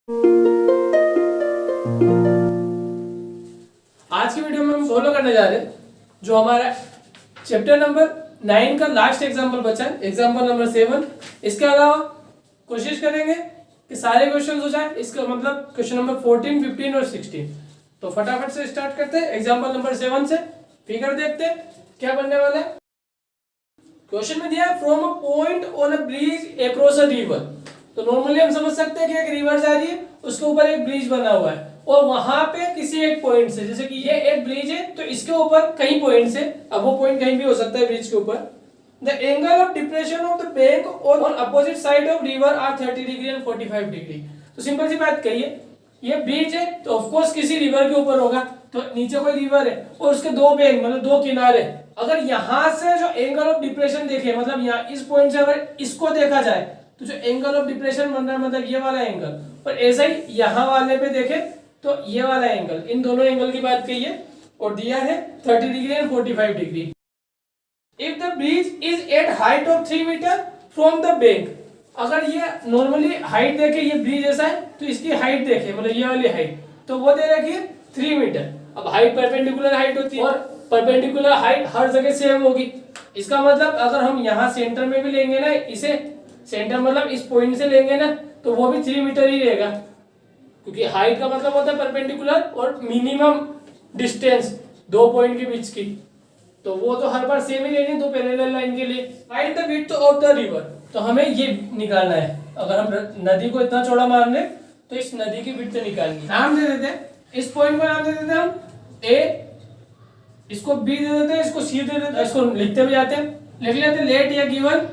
आज की वीडियो में हम फॉलो करने जा रहे हैं जो हमारा चैप्टर नंबर 9 का लास्ट एग्जांपल बचा है, एग्जांपल नंबर 7। इसके अलावा कोशिश करेंगे कि सारे क्वेश्चंस हो जाए। इसका मतलब क्वेश्चन नंबर 14, 15 और 16। तो फटाफट से स्टार्ट करते हैं एग्जांपल नंबर 7 से। फिगर देखते हैं क्या बनने वाला है। क्वेश्चन में दिया है from a point on a bridge across a river. तो नॉर्मली हम समझ सकते हैं कि एक रिवर जा रही है, उसके ऊपर एक ब्रिज बना हुआ है और वहां पे किसी एक पॉइंट से, जैसे कि ये एक ब्रिज है तो इसके ऊपर कई पॉइंट से, अब वो पॉइंट कहीं भी हो सकता है ब्रिज के ऊपर, the angle of depression of the bank on opposite side of river are 30 degree and 45 degree. तो सिंपल सी बात कहिए, ये ब्रिज है तो ऑफ कोर्स किसी रिवर के ऊपर होगा, तो नीचे कोई रिवर है और उसके दो बैंक मतलब दो किनारे। अगर यहां से जो एंगल ऑफ डिप्रेशन देखे, मतलब यहाँ इस पॉइंट से अगर इसको देखा जाए तो जो एंगल ऑफ डिप्रेशन बन रहा है मतलब ये वाला एंगल, और ऐसा ही यहाँ वाले पे देखे तो ये वाला एंगल, इन दोनों एंगल की बात कही है और दिया है 30 degree and 45 degree. If the bridge is at height of 3 metre from the bank, अगर ये नॉर्मली हाइट देखे, ये ब्रिज ऐसा है तो इसकी हाइट देखे, मतलब ये वाली हाइट, तो वो दे रखी है 3 मीटर। अब हाइट परपेंडिकुलर हाइट होती है और परपेंडिकुलर हाइट हर जगह सेम होगी। इसका मतलब अगर हम यहाँ सेंटर में भी लेंगे ना, इसे सेंटर मतलब इस पॉइंट से लेंगे ना, तो वो भी 3 मीटर ही रहेगा, क्योंकि हाइट का मतलब होता है परपेंडिकुलर और मिनिमम डिस्टेंस दो पॉइंट के बीच की, तो वो तो हर बार सेम ही लेनी दो पैरेलल लाइन के लिए। Find the width of the river, तो हमें ये निकालना है। अगर हम नदी को इतना चौड़ा मान रहे तो इस नदी की विड्थ निकालनी है। नाम दे देते हैं, इस पॉइंट को नाम दे देते हैं हम ए, इसको बी दे देते हैं, इसको सी दे देते हैं, इसको लिखते भी जाते हैं, लिख लेते हैं लेट या given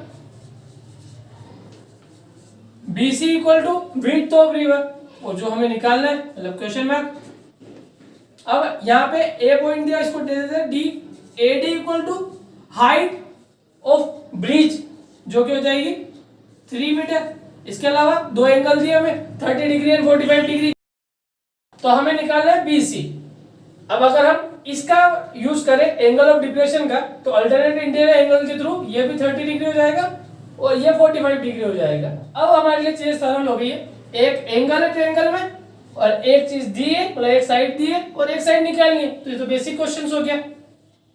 BC equal to width of river, और जो हमें निकालना है मतलब क्वेश्चन मार्क। अब यहाँ पे ए पॉइंट दिया, इसको दे देते हैं D, AD equal to height of bridge जो कि हो जाएगी 3 मीटर। इसके अलावा दो एंगल दिए हमें 30 डिग्री एंड 45 डिग्री, तो हमें निकालना है BC। अब अगर हम इसका यूज करें एंगल ऑफ डिप्रेशन का, तो अल्टरनेट इंटीरियर एंगल के थ्रू ये भी 30 डिग्री हो जाएगा और ये 45 डिग्री हो जाएगा। अब हमारे लिए चीज सरल हो गई है, एक एंगल है ट्रायंगल में और एक चीज दी है, मतलब एक साइड दी है और एक साइड निकालनी है, तो ये तो बेसिक क्वेश्चंस हो गया।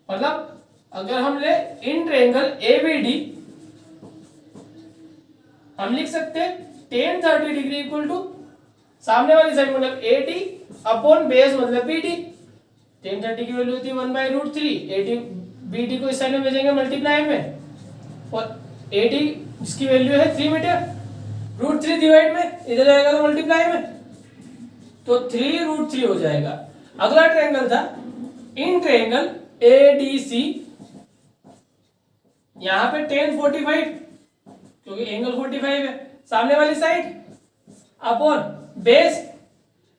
मतलब अगर हम ले इन ट्रायंगल ABD, हम लिख सकते हैं tan 30 डिग्री इक्वल टू सामने वाली साइड मतलब AD अपॉन बेस मतलब BD। tan 30 की वैल्यू होती है 1/√3, AD BD को इस साइड में भेजेंगे मल्टीप्लाई में, और AD जिसकी वैल्यू है 3 मीटर, √3 डिवाइड में इधर जाएगा तो मल्टीप्लाई में, तो 3√3 हो जाएगा। अगला ट्रायंगल था इन ट्रायंगल ADC, यहां पे tan 45 क्योंकि एंगल 45 है, सामने वाली साइड अपॉन बेस,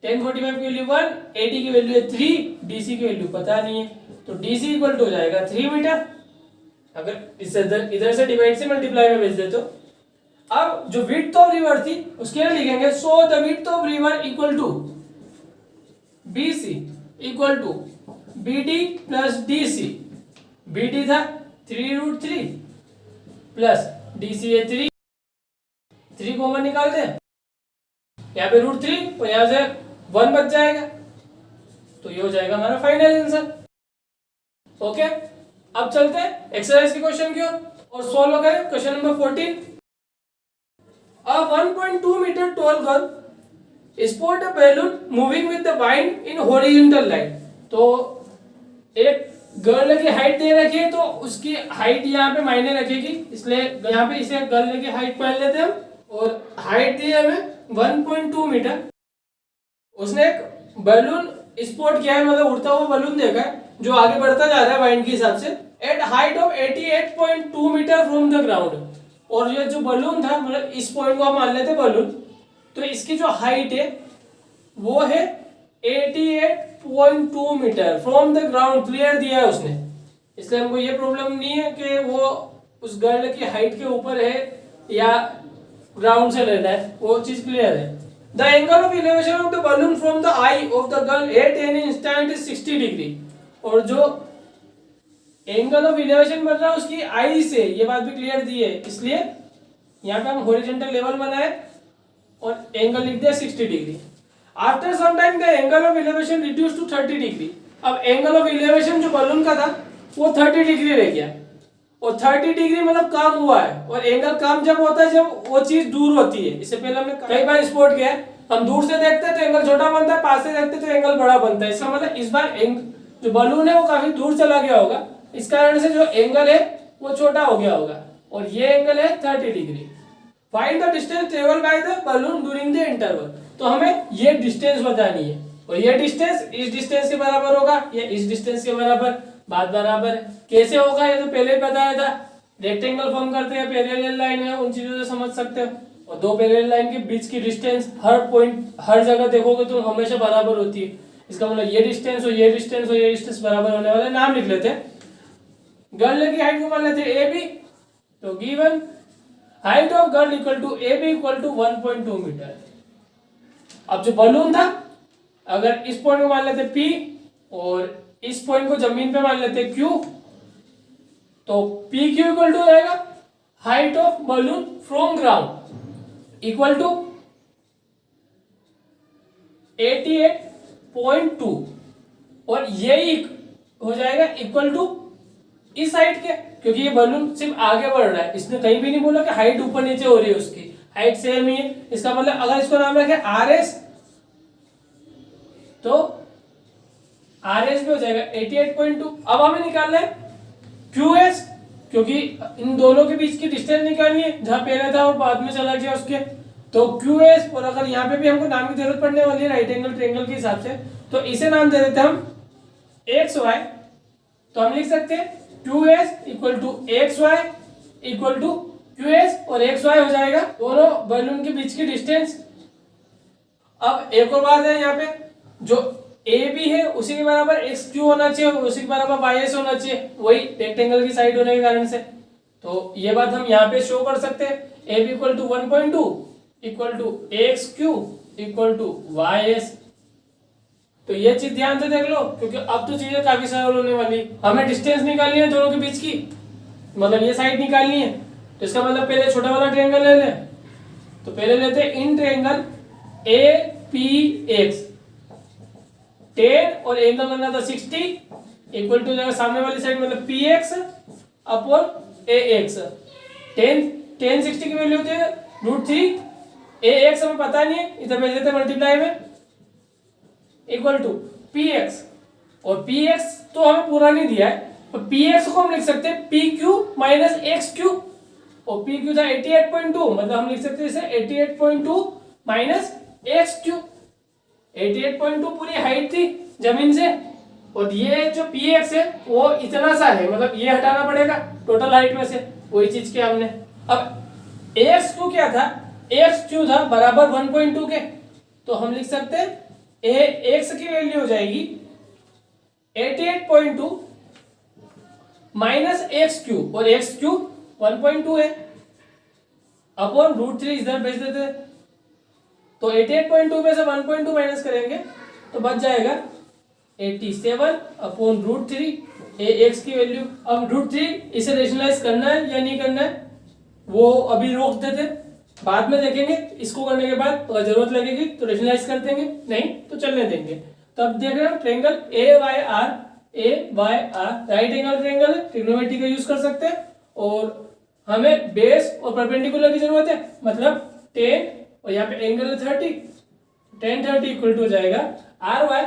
tan 45 की वैल्यू 1, AD की वैल्यू है 3, DC की वैल्यू पता नहीं है, तो DC इक्वल टू हो जाएगा 3 मीटर। अगर इधर से डिवाइड से मल्टीप्लाई में भेज दे तो अब जो विड्थ ऑफ रिवर थी उसके लिए लिखेंगे so the width of river equal to BC equal to BD plus DC। BD था 3√3 प्लस DC है 3 कॉमन निकाल दे, यहाँ पे √3 और यहाँ से 1 बच जाएगा, तो ये हो जाएगा हमारा फाइनल आंसर। ओके, अब चलते हैं एक्सरसाइज के क्वेश्चन की ओर और सॉल्व करें question number 14। A 1.2 meter tall girl spot a balloon moving with the wind in horizontal line। तो एक गर्ल की हाइट दे रखी है, तो उसकी हाइट यहाँ पे मायने रखेगी, इसलिए यहाँ पे इसे गर्ल की हाइट मान लेते हैं हम, और हाइट दी है हमें 1.2 मीटर। उसने एक बलून स्पॉट किया है, मतलब उड़ता हुआ बलून देखा है जो आगे बढ़ता जा रहा है वाइंड के हिसाब से, at height of 88.2 metre from the ground. और ये जो बलून था, मतलब इस पॉइंट को हम मान लेते बलून, तो इसकी जो हाइट है वो है 88.2 metre from the ground, clear दिया है उसने, इसलिए हमको ये प्रॉब्लम नहीं है कि वो उस गर्ल की हाइट के ऊपर है या ग्राउंड से लेना है, वो चीज क्लियर है। The angle of elevation of the balloon from the I of the girl at any instant is 60 degree. और जो एंगल ऑफ इलेवेशन बन रहा है उसकी आई से, ये बात भी क्लियर दी है, इसलिए यहाँ पे हम हॉरिजॉन्टल लेवल बनाए और एंगल लिख दिया 60 degree. After some time the angle of elevation reduce to 30 degree. अब एंगल ऑफ एलिवेशन जो बलून का था वो 30 डिग्री रह गया, और 30 डिग्री मतलब कम हुआ है। और एंगल कम जब होता है जब वो चीज दूर होती है। इससे पहले हमने कई बार स्पॉट किया है, हम दूर से देखते हैं तो एंगल छोटा बनता है, पास से देखते हैं तो एंगल बड़ा बनता है। इसका मतलब इस बार जो बलून है वो काफी दूर चला गया होगा, इस कारण से जो एंगल है वो छोटा हो गया होगा, और ये एंगल है 30 degree. Find the distance travel by the balloon during the interval. तो हमें ये डिस्टेंस बतानी है, और ये डिस्टेंस इस डिस्टेंस के बराबर होगा या इस डिस्टेंस के बराबर, बात बराबर है। कैसे होगा ये तो पहले ही बताया था, रेक्टेंगल फॉर्म करते हैं, पैरेलल लाइन है, उन चीजों से समझ सकते हो। और दो पैरेलल लाइन के बीच की डिस्टेंस हर पॉइंट हर जगह देखोगे तो हमेशा बराबर होती है। इसका मतलब ये डिस्टेंस और ये डिस्टेंस और ये डिस्टेंस बराबर होने वाले। नाम लिख लेते हैं, गर्ल की हाइट को मान लेते हैं ए बी, तो given height of girl equal to A B equal to 1.2 metre. अब जो बलून था अगर इस पॉइंट को मान लेते P और इस पॉइंट को जमीन पे मान लेते Q, तो PQ इक्वल टू हो जाएगा height of balloon from ground equal to 88.2, और यही हो जाएगा इक्वल टू इस हाइट के, क्योंकि ये बलून सिर्फ आगे बढ़ रहा है। इसने कहीं भी नहीं बोला कि हाइट ऊपर नीचे हो रही है, उसकी हाइट सेम ही है। इसका मतलब अगर इसको नाम रखे RS, तो RS भी हो जाएगा 88.2। अब हमें निकालना है QS, क्योंकि इन दोनों के बीच की डिस्टेंस निकालनी है, जहां पहले था वो बाद में चला गया उसके। तो QS, और अगर यहाँ पे भी हमको नाम की जरूरत पड़ने वाली है राइट एंगल ट्रायंगल के हिसाब से, तो इसे नाम दे देते हैं हम XY। तो हम लिख सकते हैं QS equal to XY equal to QS, और XY हो जाएगा दोनों बलून के बीच की डिस्टेंस। अब एक और बात है, यहाँ पे जो AB है उसी के बराबर XQ होना चाहिए, उसी के बराबर YS होना चाहिए, वही रेक्टेंगल की साइड होने के कारण से। तो ये बात हम यहाँ पे शो कर सकते हैं, AB equal to 1.2 equal to XQ equal to YS। तो ये चीज ध्यान से देख लो, क्योंकि अब तो चीजें काफी सरल होने वाली। हमें डिस्टेंस निकालनी है दोनों के बीच की, मतलब ये साइड निकालनी है। तो इसका मतलब पहले छोटा वाला ट्रायंगल ले लें, तो पहले लेते हैं इन ट्रायंगल APX, 10 और एंगल बनना था 60 इक्वल टू जाएगा सामने वाली साइड मतलब PX अपॉन AX। 10 60 की वैल्यू होती है √3, AX हमें पता नहीं है, इधर भेज देते मल्टीप्लाई में, इक्वल टू PX, और PX तो हमें पूरा नहीं दिया है, तो PX को हम लिख सकते हैं PQ माइनस XQ, और PQ था 88.2, मतलब हम लिख सकते हैं इसे 88.2 माइनस XQ। 88.2 पूरी हाइट थी जमीन से, और ये जो PX है वो इतना सा है, मतलब ये हटाना पड़ेगा टोटल हाइट में से, वही चीज किया हमने। अब AXQ क्या था, AXQ था बराबर 1.2 के, तो हम लिख सकते हैं AX की वैल्यू हो जाएगी 88.2 माइनस XQ, और XQ 1.2 है, अपॉन √3 इधर भेज देते हैं। तो 88.2 में से 1.2 माइनस करेंगे तो बच जाएगा 87 अपॉन √3 AX की वैल्यू। अब √3 इसे रेशनलाइज करना है या नहीं करना है वो अभी रोक देते, बाद में देखेंगे। इसको करने के बाद अगर जरूरत लगेगी तो रेशनलाइज कर देंगे, नहीं तो चलने देंगे। तो अब देख रहे हैं triangle AYR right angle triangle है, ट्रिग्नोमेट्री का यूज कर सकते हैं, और हमें बेस और परपेंडिकुलर की जरूरत है, मतलब 10 और यहाँ पे एंगल है 30, 10 30 इक्वल टू हो जाएगा RY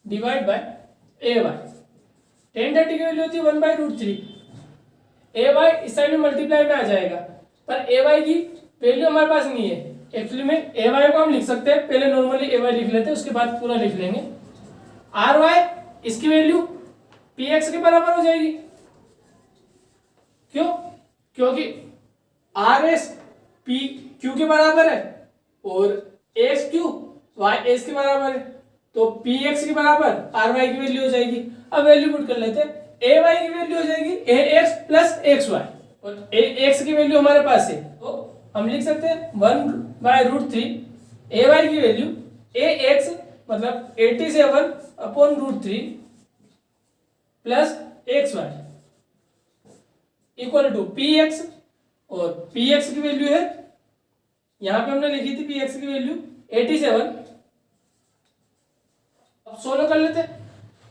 डिवाइड बाय AY। 10 30 की वैल्यू होती है 1/√3, AY इस साइड में मल्टीप्लाई में आ जाएगा, पर AY की वैल्यू हमारे पास नहीं है। एक्चुअली में AY को हम लिख सकते हैं, पहले नॉर्मली AY लिख लेते हैं, उसके बाद पूरा लिख लेंगे। RY इसकी वैल्यू PX के बराबर हो जाएगी, क्यों? क्योंकि RS PQ के बराबर है और XQ YS के बराबर है, तो PX के बराबर RY की वैल्यु हो जाएगी। अब वैल्यू पुट कर लेते हैं, AY की वैल्यू हो जाएगी AX प्लस XY, और AX की वैल्यू हमारे पास है, तो हम लिख सकते हैं 1/√3 AY की वैल्यू AX मतलब 87 upon √3 plus XY equal to PX, और PX की वैल्यू है यहाँ पे हमने लिखी थी पी एक्स की वैल्यू 87। अब सोल्व कर लेते,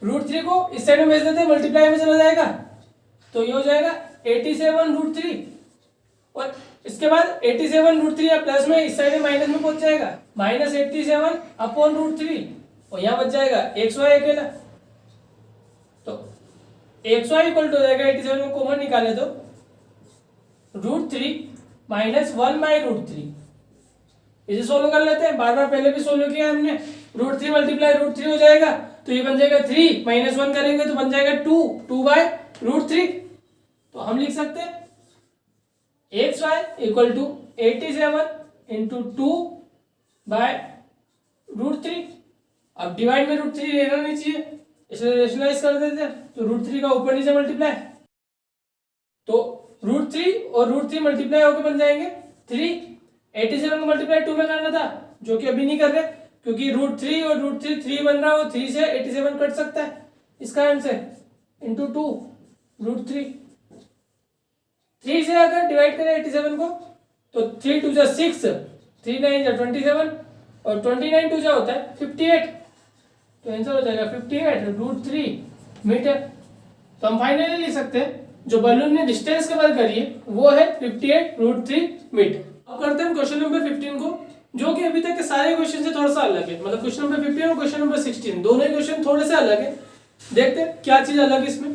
√3 को इस साइड में भेज देते, मल्टीप्लाई में चला जाएगा तो ये हो जाएगा 87√3, और इसके बाद 87√3 या प्लस में इस साइड में माइनस में पहुंच जाएगा, -87/√3, और यहाँ बच जाएगा xy अकेला। तो xy इक्वल टू हो जाएगा 87 में कॉमन निकाले तो √3 - 1/√3। इसे सोल्व कर लेते हैं, बार बार पहले भी सोल्व किया हमने। √3 × √3 हो जाएगा तो ये बन जाएगा 3, -1 करेंगे तो बन जाएगा 2/√3। तो हम लिख सकते हैं xy इक्वल टू 87 × 2/√3। अब डिवाइड में √3 रहना नहीं चाहिए, इसलिए रेशनलाइज कर देते हैं, तो √3 का ऊपर नीचे मल्टीप्लाई, तो √3 और √3 मल्टीप्लाई होकर बन जाएंगे 3। 87 को मल्टीप्लाई 2 में करना था, जो कि अभी नहीं कर रहे, क्योंकि √3 और √3 3 बन रहा हो, 3 से 87 कट सकता है, इस कारण से इंटू 2 √3। 3 से अगर डिवाइड करें 87 को तो 3 2 जा 6, 3 9 जा 27, और 29 2 जा होता है 58, तो आंसर हो जाएगा 58√3 मीटर। तो हम फाइनली लिख सकते हैं जो बलून ने डिस्टेंस कवर करी है वो है 58√3 मीटर। अब करते हैं क्वेश्चन नंबर 15 को, जो कि अभी तक के सारे क्वेश्चन से थोड़ा सा अलग है, मतलब क्वेश्चन नंबर 15 और क्वेश्चन नंबर 16 दोनों ही क्वेश्चन थोड़े से अलग है। देखते हैं क्या चीज अलग है इसमें।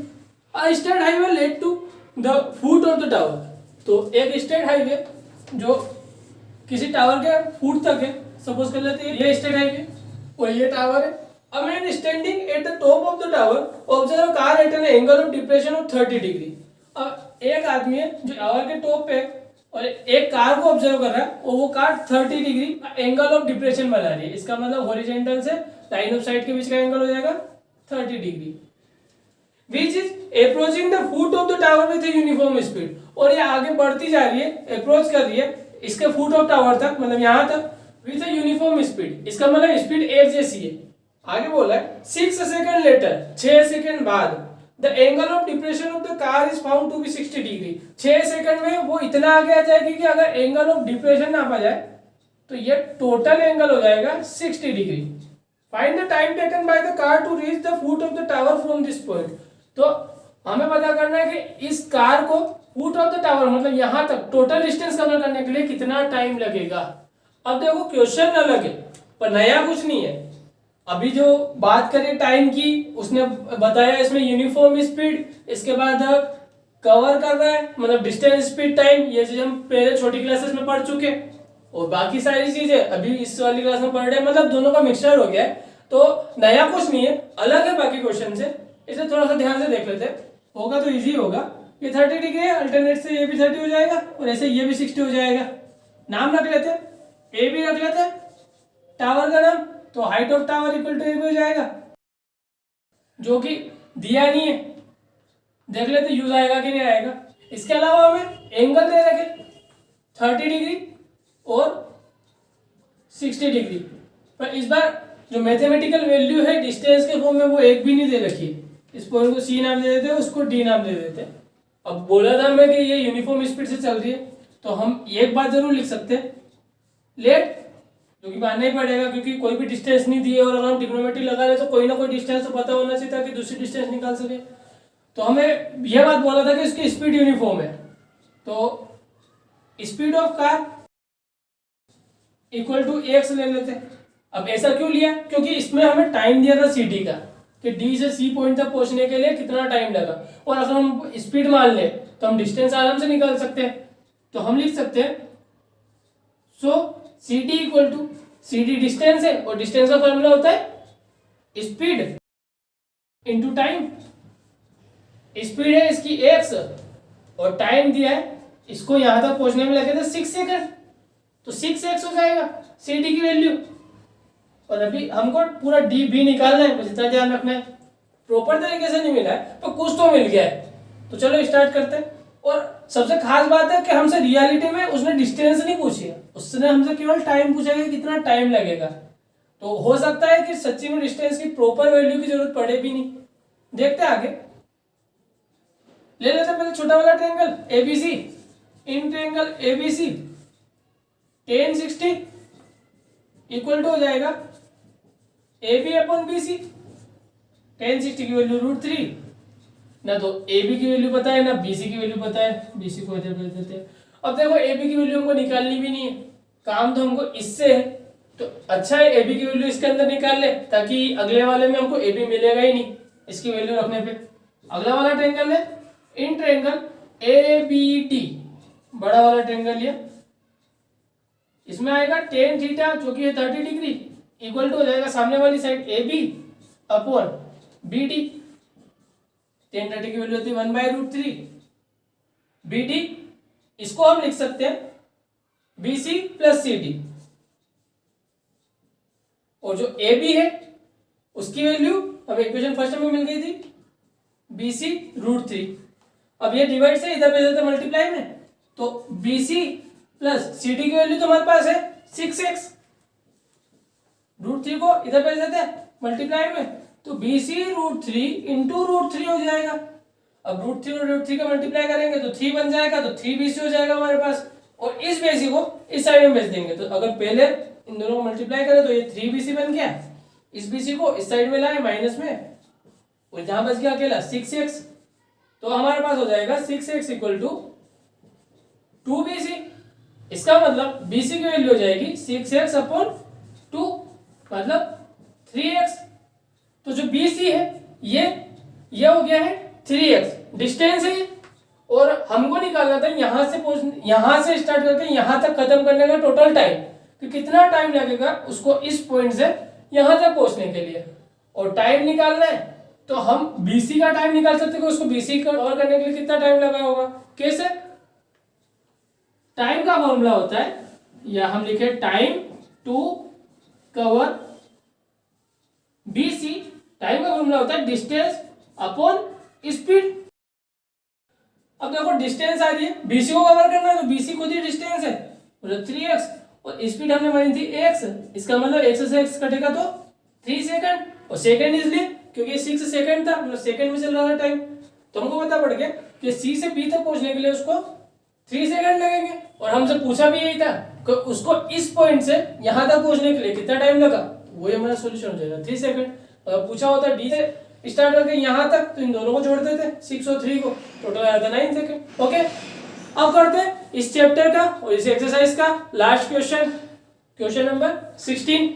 A state highway led to the foot of the tower, तो एक स्टेट हाईवे जो किसी टावर के फुट तक है, सपोज कर लेते हैं ये स्टेट हाईवे और ये टावर है। A man standing at the top of the tower observe a car at an angle of depression of 30 degree. अब एक आदमी है जो टावर के टॉप पे और एक कार को ऑब्जर्व कर रहा है, और वो car 30 degree angle of depression बना रही है। इसका मतलब हॉरिजॉन्टल से लाइन ऑफ साइट के बीच का एंगल हो जाएगा 30 degree, which is approaching the foot of the tower with uniform speed. और ये आगे बढ़ती जा रही है, अप्रोच कर रही है इसके फुट ऑफ टावर तक, मतलब यहाँ तक, विद यूनिफॉर्म स्पीड। इसका मतलब स्पीड एक जैसी है। आगे बोला है 6 सेकंड लेटर, 6 सेकंड बाद, the angle of depression of the car is found to be 60 degree. 6 second में वो इतना आगे आ जाएगी कि अगर एंगल ऑफ डिप्रेशन नापा जाए तो ये टोटल एंगल हो जाएगा 60 degree. Find the time taken by the car to reach the foot of the tower from this point. तो हमें पता करना है कि इस कार को फुट ऑफ द टावर, मतलब यहाँ तक टोटल डिस्टेंस कवर करने के लिए कितना टाइम लगेगा। अब देखो क्वेश्चन अलग है पर नया कुछ नहीं है। अभी जो बात करें टाइम की, उसने बताया इसमें यूनिफॉर्म स्पीड, इसके बाद कवर कर रहा है मतलब डिस्टेंस स्पीड टाइम, ये चीज हम पहले छोटी क्लासेस में पढ़ चुके, और बाकी सारी चीजें अभी इस वाली क्लास में पढ़ रहे हैं, मतलब दोनों का मिक्सचर हो गया है। तो नया कुछ नहीं है, अलग है बाकी क्वेश्चन से, इसे थोड़ा सा ध्यान से देख लेते हैं, होगा तो इजी होगा। ये 30 डिग्री है, अल्टरनेट से ये भी 30 हो जाएगा और ऐसे ये भी 60 हो जाएगा। नाम रख लेते हैं, ए भी रख लेते हैं टावर का नाम, तो height of tower equal to A हो जाएगा, जो कि दिया नहीं है, देख लेते यूज आएगा कि नहीं आएगा। इसके अलावा हमें एंगल दे रखे 30 डिग्री और 60 डिग्री, पर इस बार जो मैथमेटिकल वैल्यू है डिस्टेंस के फॉर्म में वो एक भी नहीं दे रखी है। इस पॉइंट को सी नाम दे देते हैं, उसको डी नाम दे देते हैं। अब बोला था मैं कि ये यूनिफॉर्म स्पीड से चल रही है, तो हम एक बात जरूर लिख सकते हैं, लेट, जो कि मानना ही पड़ेगा क्योंकि कोई भी डिस्टेंस नहीं दी है, और अगर हम ट्रिग्नोमेट्री लगा रहे तो कोई ना कोई डिस्टेंस तो पता होना चाहिए ताकि दूसरी डिस्टेंस निकाल सके। तो हमें यह बात बोला था कि इसकी स्पीड यूनिफॉर्म है, तो speed of car equal to X ले लेते हैं। अब ऐसा क्यों लिया, क्योंकि इसमें हमें टाइम दिया था सी डी का, कि डी से सी पॉइंट तक पहुंचने के लिए कितना टाइम लगा, और अगर हम स्पीड मान ले तो हम डिस्टेंस आराम से निकाल सकते हैं। तो हम लिख सकते हैं so C D equal to, C D distance है और डिस्टेंस का फॉर्मूला होता है स्पीड इंटू टाइम। स्पीड है इसकी एक्स और टाइम दिया है, इसको यहां तक पहुंचने में लगे थे 6 सेकंड, तो 6x हो जाएगा सी डी की वैल्यू। और अभी हमको पूरा डी भी निकालना है, बस इतना ध्यान रखना है। प्रॉपर तरीके से नहीं मिला है पर कुछ तो मिल गया है। तो चलो स्टार्ट करते हैं। और सबसे खास बात है कि हमसे रियलिटी में उसने डिस्टेंस नहीं पूछी है, उसने हमसे केवल टाइम पूछा कि कितना टाइम लगेगा। तो हो सकता है कि सच्ची में डिस्टेंस की प्रॉपर वैल्यू की जरूरत पड़े भी नहीं। देखते हैं आगे, ले लेते हैं पहले छोटा वाला triangle A B C. In triangle A B C tan 60 equal to हो जाएगा A B upon B C. tan 60 की वैल्यू √3, ना तो ए बी की वैल्यू पता है ना बी सी की वैल्यू पता है, बी सी को इधर भेज देते हैं। अब देखो ए बी की वैल्यू हमको निकालनी भी नहीं है, काम तो हमको इससे है, तो अच्छा है ए बी की वैल्यू इसके अंदर निकाल ले, ताकि अगले वाले में हमको ए बी मिलेगा ही नहीं इसकी वैल्यू रखने पे। अगला वाला ट्रायंगल है in triangle A B D, बड़ा वाला ट्रायंगल लिया, इसमें आएगा tan थीटा जो कि है 30 डिग्री इक्वल टू हो जाएगा सामने वाली side A B upon B D. tan 30 की वैल्यू होती है 1/√3 बी डी, इसको हम लिख सकते हैं B C plus C D, और जो ए बी है उसकी वैल्यू हमें इक्वेशन फर्स्ट में मिल गई थी बी सी √3। अब ये डिवाइड से इधर भेज देते मल्टीप्लाई में, तो B C plus C D की वैल्यू तो हमारे पास है 6x, √3 को इधर भेज देते मल्टीप्लाई में, तो बी सी √3 इंटू √3 हो जाएगा। अब √3 और √3 का मल्टीप्लाई करेंगे तो 3 बन जाएगा, तो 3bc हो जाएगा हमारे पास, और इस बेसी को इस साइड में भेज देंगे। तो अगर पहले इन दोनों को मल्टीप्लाई करें तो ये 3bc बन गया, इस bc को इस साइड में लाए माइनस में, और जहां बच गया अकेला 6x, तो हमारे पास हो जाएगा 6x इक्वल टू 2bc। इसका मतलब bc की वैल्यू हो जाएगी 6x अपॉन 2 मतलब 3x। तो जो BC है ये हो गया है 3x, डिस्टेंस है, और हमको निकालना था यहां से स्टार्ट करके यहां तक खत्म करने का टोटल टाइम, कि कितना टाइम लगेगा उसको इस पॉइंट से यहां तक पहुंचने के लिए। और टाइम निकालना है तो हम BC का टाइम निकाल सकते हैं, उसको BC कवर करने के लिए कितना टाइम लगा होगा। कैसे? टाइम का फॉर्मूला होता है, या हम लिखे time to cover BC, time का फॉर्मूला होता है डिस्टेंस अपॉन स्पीड। अब देखो डिस्टेंस आ रही है, BC को कवर करना है तो BC खुद ही डिस्टेंस है मतलब 3x, और स्पीड हमने मानी थी x, इसका मतलब x से x कटेगा तो 3 सेकंड, और सेकंड इसलिए क्योंकि 6 सेकंड था, मतलब सेकंड में चल रहा था टाइम। तो हमको पता पड़ गया कि C से B तक पहुंचने के लिए उसको 3 सेकंड लगेंगे, और हमसे पूछा भी यही था कि उसको इस पॉइंट से यहां तक पहुंचने के लिए कितना टाइम लगा, वही हमारा सॉल्यूशन हो जाएगा 3 सेकंड। अगर पूछा होता डी से स्टार्ट करके यहां तक, तो इन दोनों को जोड़ देते 6 और 3 को, टोटल आया था 9 सेकंड। ओके, अब करते हैं इस चैप्टर का और इस एक्सरसाइज का लास्ट क्वेश्चन, क्वेश्चन नंबर 16।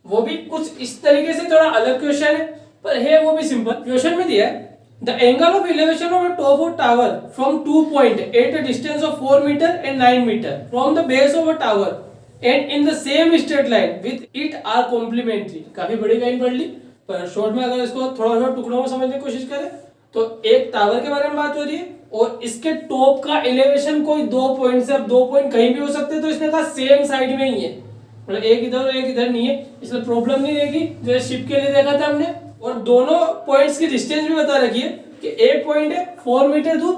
वो भी कुछ इस तरीके से, थोड़ा अलग क्वेश्चन है पर है वो भी सिंपल। क्वेश्चन में दिया है the angle of elevation of a top of tower from 2 point at a distance of 4 metre and 9 metre from the base of a tower and in the same straight line with it are complementary. काफी बड़ी line पढ़ ली, पर short में अगर इसको थोड़ा थोड़ा टुकड़ों में समझने की कोशिश करें तो एक टावर के बारे में बात हो रही है, और इसके टॉप का एलिवेशन कोई 2 पॉइंट से, अब 2 पॉइंट कहीं भी हो सकते हैं, तो इसने कहा सेम साइड में ही है, मतलब एक इधर और एक इधर नहीं है, इसलिए प्रॉब्लम नहीं रहेगी जो शिप के लिए देखा था हमने। और दोनों पॉइंट्स की डिस्टेंस भी बता रखी है कि एक पॉइंट है 4 मीटर दूर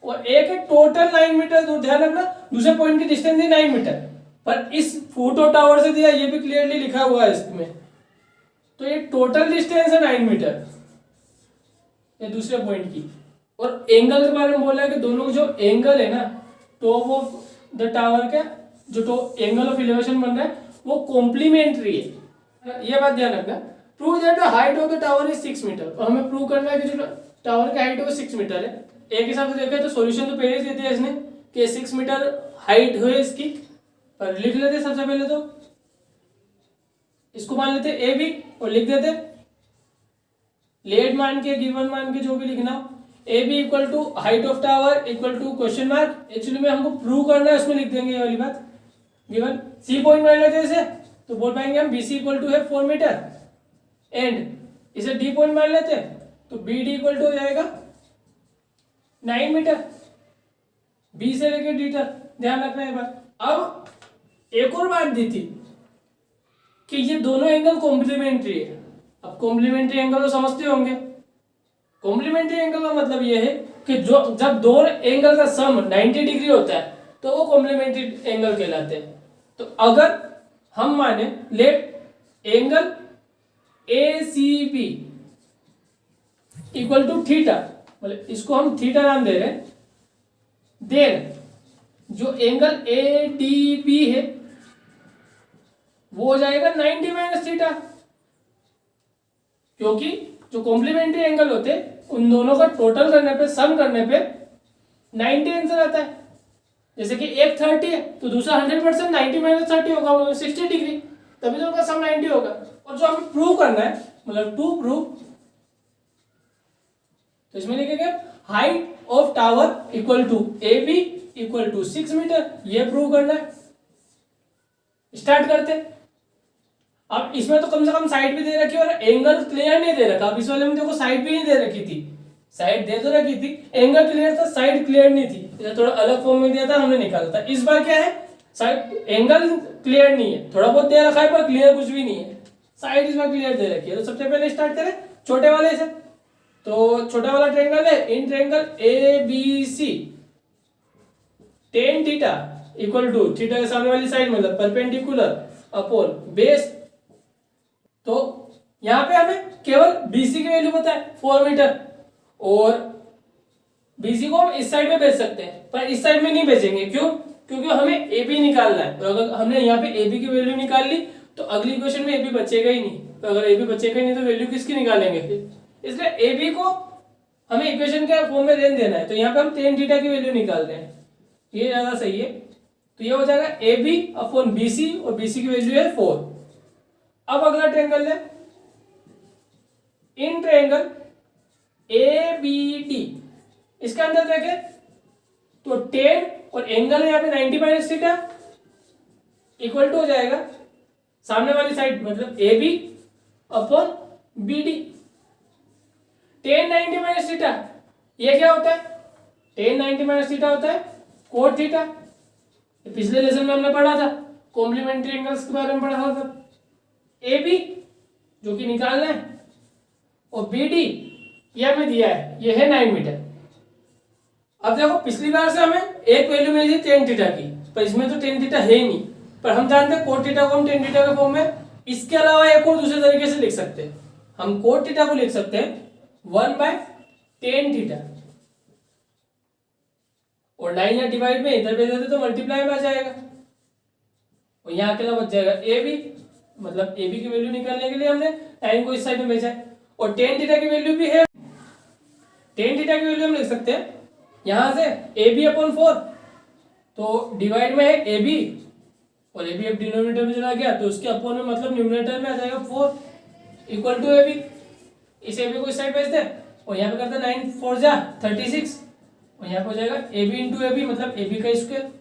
और एक है टोटल 9 मीटर दूर। ध्यान रखना दूसरे पॉइंट की डिस्टेंस है 9 मीटर, पर इस फोटो टावर से दिया ये भी क्लियरली लिखा हुआ है इसमें, तो ये टोटल डिस्टेंस है 9 मीटर ये दूसरे पॉइंट की। और एंगल के बारे में बोला है कि दोनों जो एंगल है ना टॉप ऑफ द टावर का जो एंगल ऑफ एलिवेशन बन रहा है वो कॉम्प्लीमेंट्री है, ये बात ध्यान रखना। Prove that the height of the tower is 6 metre, और हमें प्रूव करना है कि जो टावर की हाइट है वो 6 मीटर है। एक हिसाब से देखें तो सॉल्यूशन तो पहले ही दे दिया इसने कि 6 मीटर हाइट है इसकी, पर लिख लेते सबसे पहले तो इसको मान लेते ए बी और लिख देते लेट मान के गिवन मान के जो भी लिखना हो, A B equal to height of tower equal to question mark. Actually में हमको प्रूव करना है उसमें लिख देंगे ये वाली बात गिवन। सी पॉइंट मान लेते हैं इसे तो बोल पाएंगे हम बी सी इक्वल टू है 4 मीटर एंड इसे डी पॉइंट मान लेते हैं तो बी डी इक्वल टू हो जाएगा 9 मीटर, बी से लेकर डी तक। ध्यान रखना है बात। अब एक और बात दी थी कि ये दोनों एंगल कॉम्प्लीमेंट्री है। अब कॉम्प्लीमेंट्री एंगल तो समझते होंगे, कॉम्प्लीमेंट्री एंगल का मतलब ये है कि जो जब दो एंगल का सम 90 डिग्री होता है तो वो कॉम्प्लीमेंट्री एंगल कहलाते हैं। तो अगर हम माने let angle A C B equal to theta, मतलब इसको हम थीटा नाम दे रहे हैं, देन जो एंगल ए डी बी है वो हो जाएगा 90 माइनस थीटा, क्योंकि जो कॉम्प्लीमेंट्री एंगल होते हैं उन दोनों का टोटल करने पे, सम करने पे 90 आंसर आता है। जैसे कि एक 30 है तो दूसरा 100%, 90 माइनस 30 होगा, मतलब 60 डिग्री, तभी तो उनका सम 90 होगा। और जो हमें प्रूव करना है, मतलब टू प्रूव, तो इसमें लिखेंगे height of tower equal to A B equal to 6 metre, ये प्रूव करना है। स्टार्ट करते हैं। अब इसमें तो कम से कम साइड भी दे रखी है और एंगल क्लियर नहीं दे रखा। अब इस वाले में देखो साइड भी नहीं दे रखी थी, साइड दे तो रखी थी, एंगल क्लियर था, साइड क्लियर नहीं थी, इसे थोड़ा अलग फॉर्म में दिया था, हमने निकाला था। इस बार क्या है, साइड एंगल क्लियर नहीं है, थोड़ा बहुत दे रखा है पर क्लियर कुछ भी नहीं है, साइड इस बार क्लियर दे रखी है। तो सबसे पहले स्टार्ट करें छोटे वाले से। तो छोटा वाला ट्रायंगल है, in triangle A B C tan theta equal to, theta के सामने वाली साइड मतलब परपेंडिकुलर अपॉन बेस। तो यहां पे हमें केवल बीसी की वैल्यू पता है 4 मीटर, और बीसी को हम इस साइड में बेच सकते हैं, पर इस साइड में नहीं बेचेंगे। क्यों? क्योंकि हमें ए बी निकालना है, और अगर हमने यहाँ पे ए बी की वैल्यू निकाल ली तो अगली इक्वेशन में ए बी बचेगा ही नहीं। तो अगर ए बी बचेगा ही नहीं तो वैल्यू किसकी निकालेंगे फिर? इसलिए ए बी को हमें इक्वेशन के फॉर्म में रेंज देना है, तो यहाँ पे हम टेन थीटा की वैल्यू निकाल रहे हैं, ये ज्यादा सही है। तो ये हो जाएगा A B upon B C, और बी सी की वैल्यू है 4। अब अगला ट्रायंगल है, in triangle A B D, इसके अंदर देखें तो 10 और एंगल है यहाँ पे 90 माइनस थीटा इक्वल टू हो जाएगा सामने वाली साइड मतलब A B upon B D. 10 90 minus theta, ये क्या होता है? 10 90 माइनस थीटा होता है कोट थीटा। पिछले लेसन में हमने पढ़ा था, कॉम्प्लीमेंट्री एंगल्स के बारे में पढ़ा था। ए बी जो कि निकालना है, और बी डी ये हमें दिया है, ये है 9 मीटर। अब देखो पिछली बार से हमें एक वैल्यू मिली थी टेन थीटा की, पर इसमें तो टेन थीटा है ही नहीं, पर हम जानते हैं कोट थीटा को हम टेन थीटा के फॉर्म में इसके अलावा एक और दूसरे तरीके से लिख सकते हैं। हम कोट थीटा को लिख सकते हैं 1/10 थीटा, और 9 या डिवाइड में इधर भेज देते तो मल्टीप्लाई में आ जाएगा, और यहाँ अकेला बच जाएगा ए बी, मतलब ए बी की वैल्यू निकालने के लिए हमने 9 को इस साइड में भेजा है। और टेन थीटा की वैल्यू भी है, टेन थीटा की वैल्यू हम लिख सकते हैं यहां से ए बी अपॉन 4, तो डिवाइड में है ए बी, और ए बी अब डिनोमिनेटर में चला गया तो उसके अपॉन में मतलब न्यूमरेटर में आ जाएगा 4 इक्वल टू ए बी। इस ए बी को इस साइड भेज दे, और यहाँ पे करते 9 4 जा 36, और यहाँ पे हो जाएगा A B into A B, मतलब ए बी का स्क्वायर।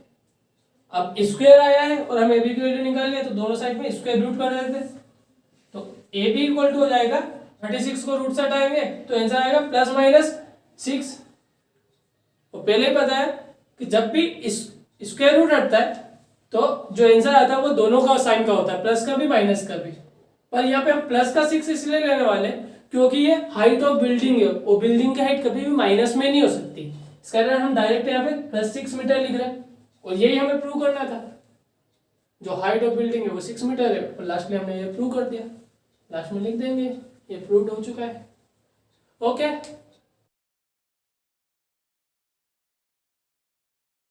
अब स्क्वायर आया है और हम ए बी की वैल्यू निकाल लिया, तो दोनों साइड में स्क्वायर रूट कर देते हैं, तो ए बी इक्वल टू हो जाएगा 36 को रूट से हटाएंगे तो आंसर आएगा +/6। और पहले ही पता है कि जब भी स्क्वायर रूट हटता है तो जो आंसर आता है वो दोनों का साइन का होता है, प्लस का भी माइनस का भी। पर यहाँ पे हम प्लस का 6 इसलिए लेने वाले क्योंकि ये हाइट ऑफ बिल्डिंग है, और बिल्डिंग की हाइट कभी भी माइनस में नहीं हो सकती, इस कारण हम डायरेक्ट यहाँ पे +6 मीटर लिख रहे हैं, और यही हमें प्रूव करना था। जो हाइट ऑफ बिल्डिंग है वो 6 मीटर है, और लास्ट में हमने ये प्रूव कर दिया, लास्ट में लिख देंगे ये प्रूव्ड हो चुका है। ओके।